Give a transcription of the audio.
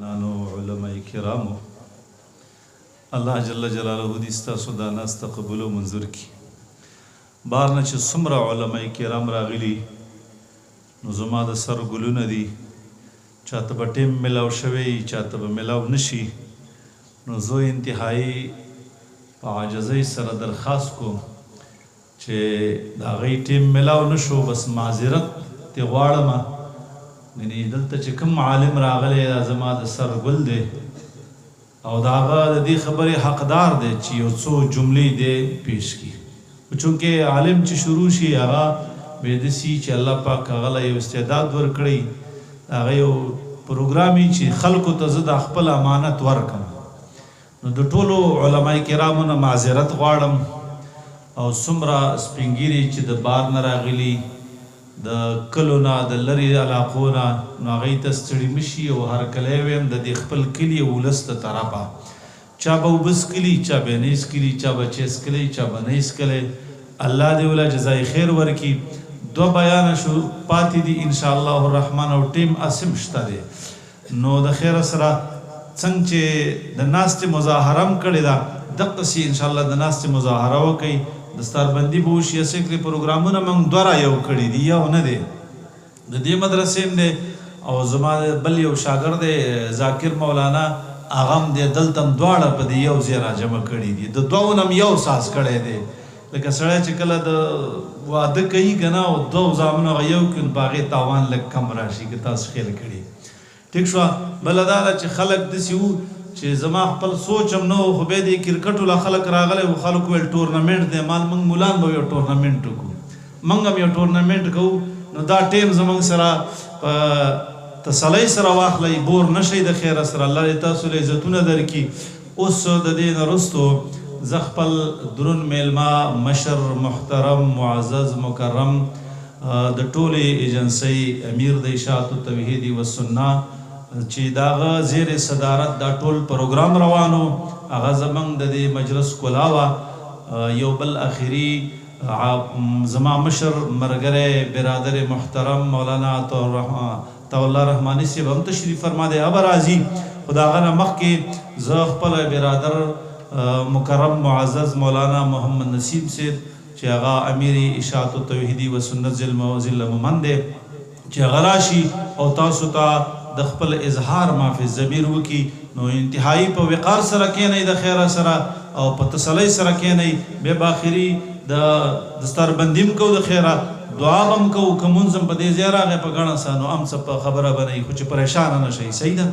نانو علماء کرامو الله جل جلاله دې ستاسو دا ناسته قبول او منظور کړي. بار نه چې څومره علماء کرام راغلي نو زما د سر ګلونه دي، چاته به ټیم میلاو شوی چاته به میلاو نشي، نو زه انتهایی په عاجزۍ سره درخواست کوم چې د هغې ټیم میلاو نشو، بس معذرت ترې غواړم. یعنې دلته چې کوم عالم راغلی دا زما د سر ګل دی او د هغه د دې خبرې حقدار دی چې یو څو جملې دی پیش کړي. چونکې عالم چې شروع شي هغه باید داسې چې الله پاک هغه له یو استعداد ورکړی، هغه یو پروګرام وي چې خلکو ته زه د خپل امانت ورکړم. نو د ټولو علما کرامو نه معذرت غواړم او څومره سپین ږیري چې د بار نه راغلي، د کلو نه د لرې علاقو نه، نو هغوی ته ستړي مه شي او هرکلی ویم د دې خپل کلي او ولس د طرفه چا به اوبه څکلي، چا به یې نه څکلي، چا به چای څکلی، چا به نه څکلی. الله دې وله جزای خیر ورکړي. 2 بیانه شو پاتې دي انشاءالله الرحمن او ټیم اسم شته دی. نو د خیره سره څنګه چې د ناستې مظاهره هم کړې ده دقسې انشاءالله د ناستې مظاهره وکئ. دستاربندي به وشي. اسې پروګرامونه موږ 2 را یو کړي دي، یو نه دی. د دې مدرسې هم دی او زما بل یو شاګرد دی ذاکر مولانا، هغه هم دی، دلته هم دواړه په دې یو ځای را جمع کړي دي. د 2 نه هم یو ساز کړی دی. لکه سړی چې کله د واده کوي که نه او 2 زامنو هغه یو کړي نو په هغې تاوان لږ کم راشي که تاسو خیال کړي. ټیک شوه. بله دا ده چې خلک داسې وو چې زما خپل سوچ هم نه و، خو بیا د کرکټو له خلک راغلی وو، خلکو ویل ټورنمنټ دی، مال موږ مولان به یو ټورنمنټ وکړو، موږ هم یو ټورنمنټ کوو. نو دا ټیم زموږ سره په تسلۍ سره واخلئ، بور نه شئ د خیره سره. الله دې تاسو له عزتونه درکړي. اوس د دې نه وروستو زه خپل درون میلمه مشر محترم معزز مکرم د ټولې ایجنسۍ امیر د اشاعت التوحید والسنه چې د هغه زیر صدارت دا ټول پروګرام روانو، هغه زموږ د دې مجلس ښکلا وه. یو بل اخري زما مشر ملګری برادر محترم مولانا عطاءالله رحماني صاحب هم تشریف فرما دی، هغه به راځي. خو د هغه نه مخکې زه خپله برادر مکرم معزز مولانا محمد نسیم صاحب چې هغه امیر اشاعت التوحیدی و سنت ذل مومند دی، چې هغه راشي او تاسو ته د خپل اظهار مافي ضمیر وکي. نو انتهایی په وقار سره کېنئ د خیره سره او په تسلۍ سره کېنئ. بیا به آخري د دستاربندي هم کوو د خیره، دعا به هم کوو. که مونځ هم په دې ځای راغی په ګڼه سه نو هم څه په خبره به نه وي، خو چې پریشانه نه شئ. صحیح ده؟